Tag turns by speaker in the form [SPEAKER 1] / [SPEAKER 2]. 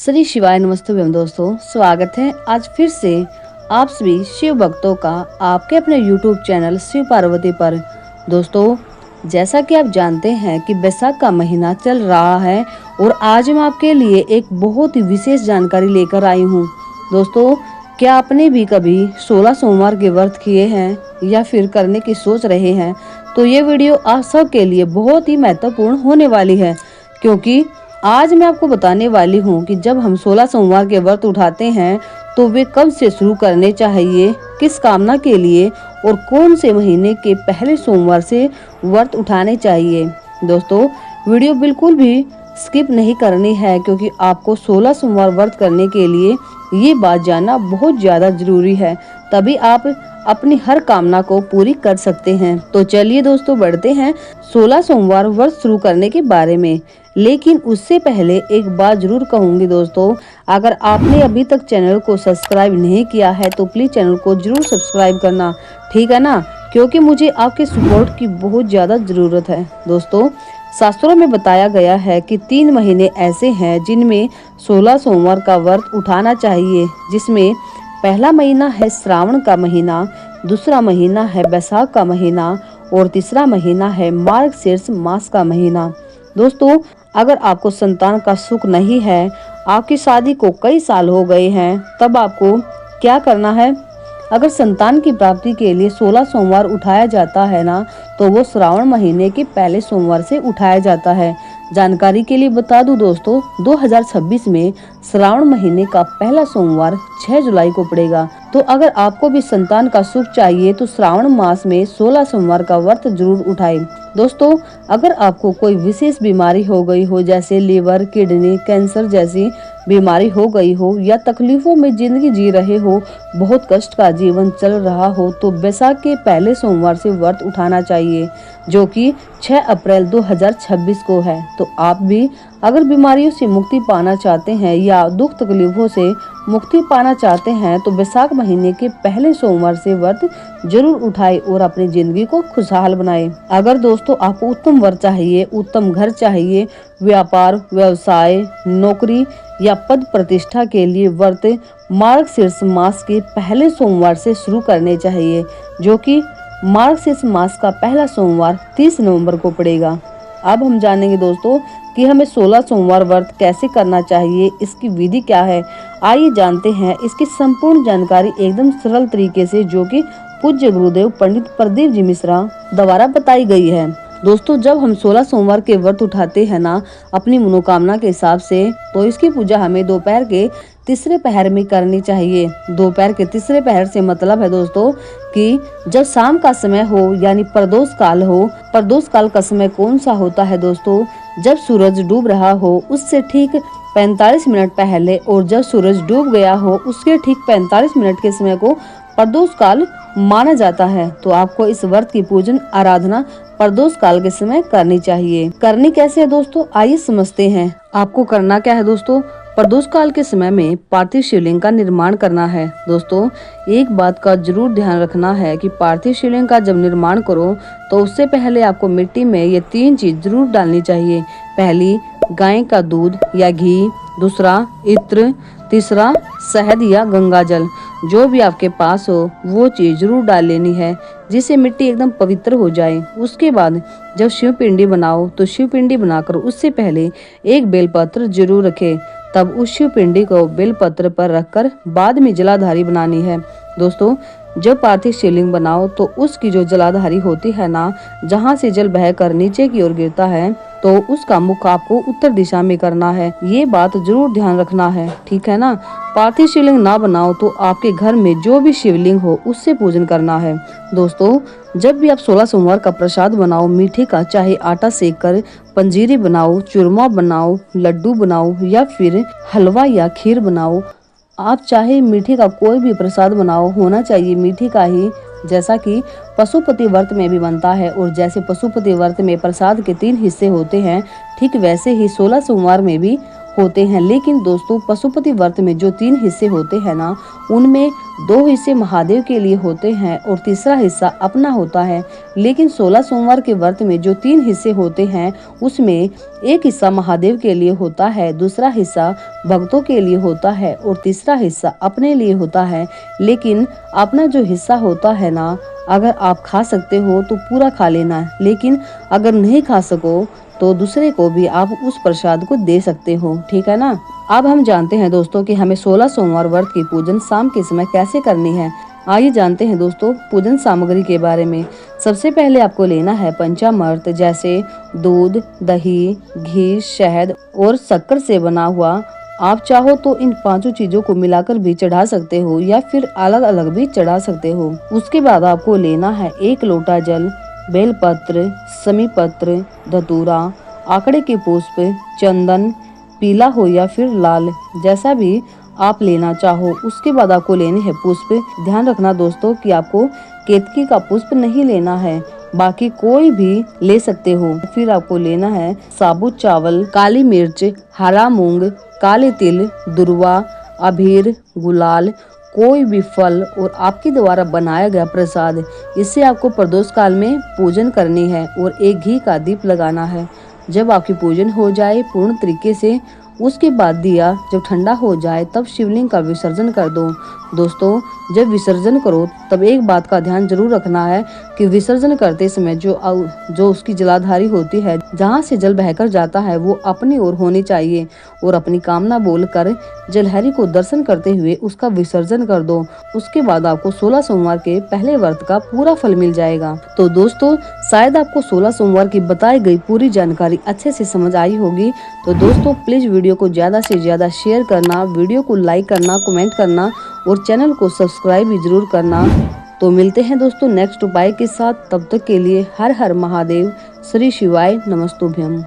[SPEAKER 1] श्री शिवाय नमस्ते एवं दोस्तों, स्वागत है आज फिर से आप सभी शिव भक्तों का आपके अपने YouTube चैनल शिव पार्वती पर। दोस्तों, जैसा कि आप जानते हैं कि बैसाख का महीना चल रहा है और आज मैं आपके लिए एक बहुत ही विशेष जानकारी लेकर आई हूँ। दोस्तों, क्या आपने भी कभी 16 सोमवार के व्रत किए हैं या फिर करने की सोच रहे हैं? तो ये वीडियो आप सब के लिए बहुत ही महत्वपूर्ण होने वाली है, क्योंकि आज मैं आपको बताने वाली हूँ कि जब हम 16 सोमवार के व्रत उठाते हैं तो वे कब से शुरू करने चाहिए, किस कामना के लिए और कौन से महीने के पहले सोमवार से व्रत उठाने चाहिए। दोस्तों, वीडियो बिल्कुल भी स्किप नहीं करनी है, क्योंकि आपको 16 सोमवार व्रत करने के लिए ये बात जानना बहुत ज्यादा जरूरी है, तभी आप अपनी हर कामना को पूरी कर सकते हैं। तो चलिए दोस्तों, बढ़ते हैं 16 सोमवार व्रत शुरू करने के बारे में। लेकिन उससे पहले एक बात जरूर कहूंगी दोस्तों, अगर आपने अभी तक चैनल को सब्सक्राइब नहीं किया है तो प्लीज चैनल को जरूर सब्सक्राइब करना, ठीक है ना, क्योंकि मुझे आपके सपोर्ट की बहुत ज्यादा जरूरत है। दोस्तों, शास्त्रों में बताया गया है कि 3 महीने ऐसे हैं जिनमें 16 सोमवार का व्रत उठाना चाहिए, जिसमें पहला महीना है श्रावण का महीना, दूसरा महीना है बैसाख का महीना और तीसरा महीना है मार्गशीर्ष मास का महीना। दोस्तों, अगर आपको संतान का सुख नहीं है, आपकी शादी को कई साल हो गए हैं, तब आपको क्या करना है? अगर संतान की प्राप्ति के लिए 16 सोमवार उठाया जाता है ना, तो वो श्रावण महीने के पहले सोमवार से उठाया जाता है। जानकारी के लिए बता दूं दोस्तों, 2026 में श्रावण महीने का पहला सोमवार 6 जुलाई को पड़ेगा। तो अगर आपको भी संतान का सुख चाहिए तो श्रावण मास में 16 सोमवार का व्रत जरूर उठाएं। दोस्तों, अगर आपको कोई विशेष बीमारी हो गई हो, जैसे लीवर, किडनी, कैंसर जैसी बीमारी हो गई हो या तकलीफों में जिंदगी जी रहे हो, बहुत कष्ट का जीवन चल रहा हो, तो बैसाख के पहले सोमवार से व्रत उठाना चाहिए, जो कि 6 अप्रैल 2026 को है। तो आप भी अगर बीमारियों से मुक्ति पाना चाहते हैं या दुख तकलीफों से मुक्ति पाना चाहते हैं तो बैसाख महीने के पहले सोमवार से व्रत जरूर उठाएं और अपनी जिंदगी को खुशहाल बनाएं। अगर दोस्तों आपको उत्तम वर चाहिए, उत्तम घर चाहिए, व्यापार, व्यवसाय, नौकरी या पद प्रतिष्ठा के लिए व्रत मार्गशीर्ष मास के पहले सोमवार से शुरू करने चाहिए, जो कि मार्गशीर्ष मास का पहला सोमवार 30 नवंबर को पड़ेगा। अब हम जानेंगे दोस्तों कि हमें 16 सोमवार व्रत कैसे करना चाहिए, इसकी विधि क्या है। आइए जानते हैं इसकी संपूर्ण जानकारी एकदम सरल तरीके से, जो कि पूज्य गुरुदेव पंडित प्रदीप जी मिश्रा द्वारा बताई गई है। दोस्तों, जब हम 16 सोमवार के व्रत उठाते हैं ना अपनी मनोकामना के हिसाब से, तो इसकी पूजा हमें दोपहर के तीसरे पहर में करनी चाहिए। दोपहर के तीसरे पहर से मतलब है दोस्तों कि जब शाम का समय हो, यानी प्रदोष काल हो। प्रदोष काल का समय कौन सा होता है दोस्तों? जब सूरज डूब रहा हो उससे ठीक 45 मिनट पहले, और जब सूरज डूब गया हो उसके ठीक 45 मिनट के समय को प्रदोष काल माना जाता है। तो आपको इस व्रत की पूजन आराधना प्रदोष काल के समय करनी चाहिए। करनी कैसे है दोस्तों, आइए समझते हैं। आपको करना क्या है दोस्तों, प्रदोष काल के समय में पार्थिव शिवलिंग का निर्माण करना है। दोस्तों, एक बात का जरूर ध्यान रखना है कि पार्थिव शिवलिंग का जब निर्माण करो तो उससे पहले आपको मिट्टी में ये 3 चीज जरूर डालनी चाहिए। पहली, गाय का दूध या घी, दूसरा इत्र, तीसरा शहद या गंगा जल। जो भी आपके पास हो वो चीज जरूर डाल लेनी है, जिससे मिट्टी एकदम पवित्र हो जाए। उसके बाद जब शिव पिंडी बनाओ तो शिव पिंडी बनाकर उससे पहले एक बेलपत्र जरूर रखें। तब उस शिव पिंडी को बेलपत्र पर रखकर बाद में जलाधारी बनानी है। दोस्तों, जब पार्थिव शिवलिंग बनाओ तो उसकी जो जलाधारी होती है ना, जहाँ से जल बहकर नीचे की ओर गिरता है, तो उसका मुख आपको उत्तर दिशा में करना है। ये बात जरूर ध्यान रखना है, ठीक है ना। पार्थिव शिवलिंग ना बनाओ तो आपके घर में जो भी शिवलिंग हो उससे पूजन करना है। दोस्तों, जब भी आप 16 सोमवार का प्रसाद बनाओ, मीठे का, चाहे आटा सेक कर पंजीरी बनाओ, चूरमा बनाओ, लड्डू बनाओ या फिर हलवा या खीर बनाओ, आप चाहे मीठे का कोई भी प्रसाद बनाओ, होना चाहिए मीठे का ही, जैसा कि पशुपति व्रत में भी बनता है। और जैसे पशुपति व्रत में प्रसाद के 3 हिस्से होते हैं, ठीक वैसे ही 16 सोमवार में भी होते हैं। लेकिन दोस्तों पशुपति व्रत में जो 3 हिस्से होते हैं ना, उनमें 2 हिस्से महादेव के लिए होते हैं और तीसरा हिस्सा अपना होता है। लेकिन 16 सोमवार के व्रत में जो 3 हिस्से होते हैं, उसमें एक हिस्सा महादेव के लिए होता है, दूसरा हिस्सा भक्तों के लिए होता है और तीसरा हिस्सा अपने लिए होता है। लेकिन अपना जो हिस्सा होता है ना, अगर आप खा सकते हो तो पूरा खा लेना है, लेकिन अगर नहीं खा सको तो दूसरे को भी आप उस प्रसाद को दे सकते हो, ठीक है ना। अब हम जानते हैं दोस्तों कि हमें 16 सोमवार व्रत की पूजन शाम के समय कैसे करनी है। आइए जानते हैं दोस्तों पूजन सामग्री के बारे में। सबसे पहले आपको लेना है पंचामृत, जैसे दूध, दही, घी, शहद और शक्कर से बना हुआ। आप चाहो तो इन 5 चीजों को मिलाकर भी चढ़ा सकते हो या फिर अलग अलग भी चढ़ा सकते हो। उसके बाद आपको लेना है 1 लोटा जल, बेलपत्र, समी पत्र, धतूरा, आकड़े के पुष्प, चंदन, पीला हो या फिर लाल, जैसा भी आप लेना चाहो। उसके बाद आपको लेने हैं पुष्प। ध्यान रखना दोस्तों कि आपको केतकी का पुष्प नहीं लेना है, बाकी कोई भी ले सकते हो। फिर आपको लेना है साबुत चावल, काली मिर्च, हरा मूंग, काले तिल, दुर्वा, अबीर, गुलाल, कोई भी फल और आपके द्वारा बनाया गया प्रसाद। इससे आपको प्रदोष काल में पूजन करनी है और एक घी का दीप लगाना है। जब आपकी पूजन हो जाए पूर्ण तरीके से, उसके बाद दिया जब ठंडा हो जाए तब शिवलिंग का विसर्जन कर दो। दोस्तों जब विसर्जन करो तब एक बात का ध्यान जरूर रखना है कि विसर्जन करते समय जो उसकी जलाधारी होती है, जहाँ से जल बहकर जाता है, वो अपनी ओर होनी चाहिए और अपनी कामना बोलकर जलहरी को दर्शन करते हुए उसका विसर्जन कर दो। उसके बाद आपको 16 सोमवार के पहले व्रत का पूरा फल मिल जाएगा। तो दोस्तों शायद आपको 16 सोमवार की बताई गई पूरी जानकारी अच्छे से समझ आई होगी। तो दोस्तों प्लीज वीडियो को ज्यादा से ज्यादा शेयर करना, वीडियो को लाइक करना, कमेंट करना और चैनल को सब्सक्राइब भी जरूर करना। तो मिलते हैं दोस्तों नेक्स्ट उपाय के साथ। तब तक के लिए हर हर महादेव, श्री शिवाय नमस्तुभ्यम।